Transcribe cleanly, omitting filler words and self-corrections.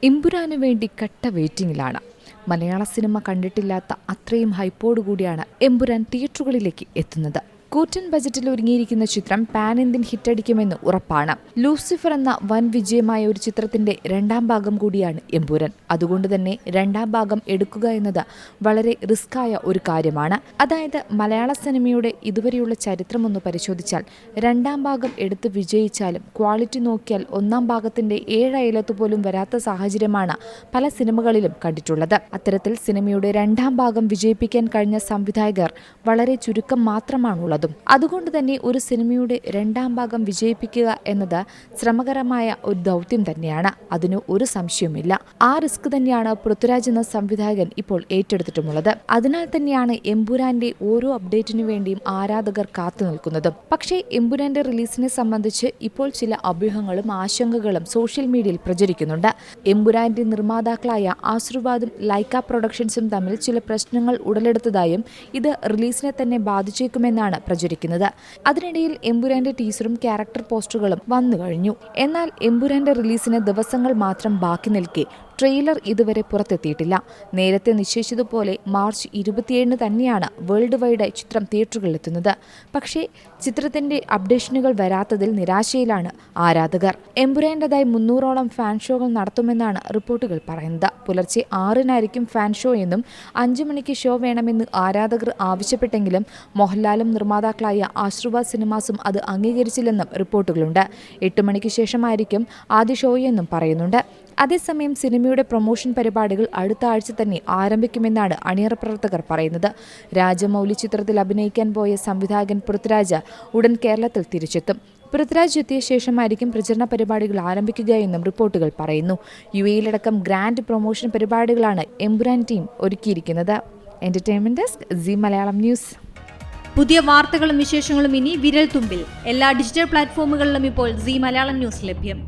എമ്പുരാന് വേണ്ടി കട്ട വെയിറ്റിംഗിലാണ്. മലയാള സിനിമ കണ്ടിട്ടില്ലാത്ത അത്രയും ഹൈപ്പോടുകൂടിയാണ് എമ്പുരാൻ തിയേറ്ററുകളിലേക്ക് എത്തുന്നത്. കൂറ്റൻ ബജറ്റിൽ ഒരുങ്ങിയിരിക്കുന്ന ചിത്രം പാൻ ഇന്ത്യൻ ഹിറ്റടിക്കുമെന്ന് ഉറപ്പാണ്. ലൂസിഫർ എന്ന വൻ വിജയമായ ഒരു ചിത്രത്തിന്റെ രണ്ടാം ഭാഗം കൂടിയാണ് എമ്പുരാൻ. അതുകൊണ്ട് തന്നെ രണ്ടാം ഭാഗം എടുക്കുക എന്നത് വളരെ റിസ്ക്കായ ഒരു കാര്യമാണ്. അതായത് മലയാള സിനിമയുടെ ഇതുവരെയുള്ള ചരിത്രമൊന്ന് പരിശോധിച്ചാൽ രണ്ടാം ഭാഗം എടുത്ത് വിജയിച്ചാലും ക്വാളിറ്റി നോക്കിയാൽ ഒന്നാം ഭാഗത്തിന്റെ 7 അയലത്ത് പോലും വരാത്ത സാഹചര്യമാണ് പല സിനിമകളിലും കണ്ടിട്ടുള്ളത്. അത്തരത്തിൽ സിനിമയുടെ രണ്ടാം ഭാഗം വിജയിപ്പിക്കാൻ കഴിഞ്ഞ സംവിധായകർ വളരെ ചുരുക്കം മാത്രമാണുള്ളത്. അതുകൊണ്ട് തന്നെ ഒരു സിനിമയുടെ രണ്ടാം ഭാഗം വിജയിപ്പിക്കുക എന്നത് ശ്രമകരമായ ഒരു ദൗത്യം തന്നെയാണ്. അതിന് ഒരു സംശയവുമില്ല. ആ റിസ്ക് തന്നെയാണ് പൃഥ്വിരാജ് എന്ന സംവിധായകൻ ഇപ്പോൾ ഏറ്റെടുത്തിട്ടുമുള്ളത്. അതിനാൽ തന്നെയാണ് എമ്പുരാന്റെ ഓരോ അപ്ഡേറ്റിനു വേണ്ടിയും ആരാധകർ കാത്തു നിൽക്കുന്നതും. പക്ഷേ എമ്പുരാന്റെ റിലീസിനെ സംബന്ധിച്ച് ഇപ്പോൾ ചില അഭ്യൂഹങ്ങളും ആശങ്കകളും സോഷ്യൽ മീഡിയയിൽ പ്രചരിക്കുന്നുണ്ട്. എമ്പുരാന്റെ നിർമ്മാതാക്കളായ ആശീർവാദും ലൈക്ക പ്രൊഡക്ഷൻസും തമ്മിൽ ചില പ്രശ്നങ്ങൾ ഉടലെടുത്തതായും ഇത് റിലീസിനെ തന്നെ ബാധിച്ചേക്കുമെന്നാണ് പ്രചരിക്കുന്നത്. അതിനിടയിൽ എമ്പുരാന്റെ ടീസറും ക്യാരക്ടർ പോസ്റ്ററുകളും വന്നു കഴിഞ്ഞു. എന്നാൽ എമ്പുരാന്റെ റിലീസിന് ദിവസങ്ങൾ മാത്രം ബാക്കി നിൽക്കെ ട്രെയിലർ ഇതുവരെ പുറത്തെത്തിയിട്ടില്ല. നേരത്തെ നിശ്ചയിച്ചതുപോലെ മാർച്ച് 27 തന്നെയാണ് വേൾഡ് വൈഡ് ചിത്രം തിയേറ്ററുകളിലെത്തുന്നത്. പക്ഷേ ചിത്രത്തിന്റെ അപ്ഡേഷനുകൾ വരാത്തതിൽ നിരാശയിലാണ് ആരാധകർ. എമ്പുരാന്റേതായി 300ഓളം ഫാൻ ഷോകൾ നടത്തുമെന്നാണ് റിപ്പോർട്ടുകൾ പറയുന്നത്. പുലർച്ചെ 6-നായിരിക്കും ഫാൻ ഷോ എന്നും 5 മണിക്ക് ഷോ വേണമെന്ന് ആരാധകർ ആവശ്യപ്പെട്ടെങ്കിലും മോഹൻലാലും നിർമ്മാതാക്കളായ ആശീർവാദ് സിനിമാസും അത് അംഗീകരിച്ചില്ലെന്നും റിപ്പോർട്ടുകളുണ്ട്. 8 മണിക്ക് ശേഷമായിരിക്കും ആദ്യ ഷോയെന്നും പറയുന്നുണ്ട്. അതേസമയം സിനിമയുടെ പ്രൊമോഷൻ പരിപാടികൾ അടുത്ത ആഴ്ച തന്നെ ആരംഭിക്കുമെന്നാണ് അണിയറ പ്രവർത്തകർ പറയുന്നത്. രാജമൗലി ചിത്രത്തിൽ അഭിനയിക്കാൻ പോയ സംവിധായകൻ പൃഥ്വിരാജ് ഉടൻ കേരളത്തിൽ തിരിച്ചെത്തും. പൃഥ്വിരാജ് എത്തിയ ശേഷമായിരിക്കും പ്രചരണ പരിപാടികൾ ആരംഭിക്കുകയെന്നും റിപ്പോർട്ടുകൾ പറയുന്നു. UAE-യിലടക്കം ഗ്രാൻഡ് പ്രൊമോഷൻ പരിപാടികളാണ് എമ്പുരാൻ ടീം ഒരുക്കിയിരിക്കുന്നത്. Entertainment desk, C Malayalam news. പുതിയ വാർത്തകളും വിശേഷങ്ങളും ഇനി വിരൽ തുമ്പിൽ. എല്ലാ ഡിജിറ്റൽ പ്ലാറ്റ്ഫോമുകളിലും ഇപ്പോൾ സി മലയാളം ന്യൂസ് ലഭ്യം.